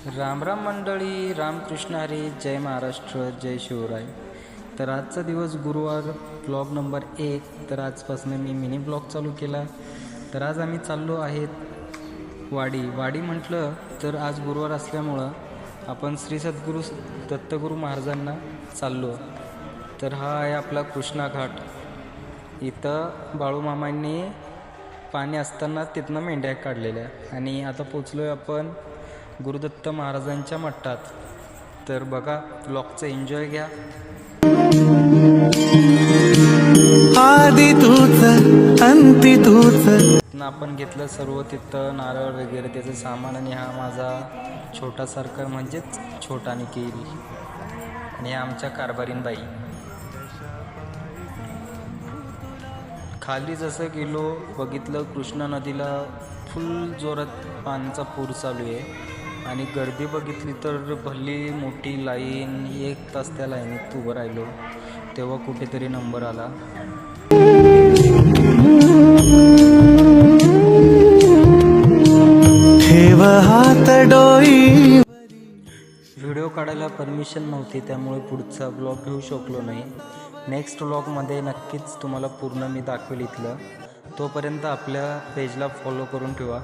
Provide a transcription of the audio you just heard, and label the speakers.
Speaker 1: राम राम मंडळी, रामकृष्ण हरी, जय महाराष्ट्र, जय शिवराय. तर आजचा दिवस गुरुवार, ब्लॉग नंबर 1. तर आजपासून मी मिनी ब्लॉग चालू केला. तर आज आम्ही चाललो आहेत वाडी म्हटलं तर आज गुरुवार असल्यामुळं आपण श्री सद्गुरू दत्तगुरू महाराजांना चाललो. तर हा आहे आपला कृष्णा घाट. इथं बाळूमामांनी पाणी असताना तिथनं मेंढ्या काढलेल्या. आणि आता पोचलो आहे आपण गुरुदत्त महाराजांच्या मठात. तर बघा, ब्लॉगचं एन्जॉय घ्या.
Speaker 2: आदि तूच अंती तूच.
Speaker 1: आपण घेतलं सर्व तिथं नारळ वगैरे त्याचं सामान. आणि हा माझा छोटासारखा म्हणजेच छोटा निखिल. आणि आमच्या कारभारीन बाई. खाली जसं गेलो बघितलं कृष्णा नदीला फुल जोरात पाण्याचा पूर चालू आहे. आणि गर्दी बघितली तर भली मोठी लाईन. 1 तास त्या लाईनीत उभं राहिलो तेव्हा कुठेतरी नंबर आला.
Speaker 2: ठेव हात डोई.
Speaker 1: व्हिडिओ काढायला परमिशन नव्हती त्यामुळे पुढचा ब्लॉग घेऊ शकलो नाही. नेक्स्ट ब्लॉगमध्ये नक्कीच तुम्हाला पूर्ण मी दाखवेल इथलं. तोपर्यंत आपल्या पेजला फॉलो करून ठेवा.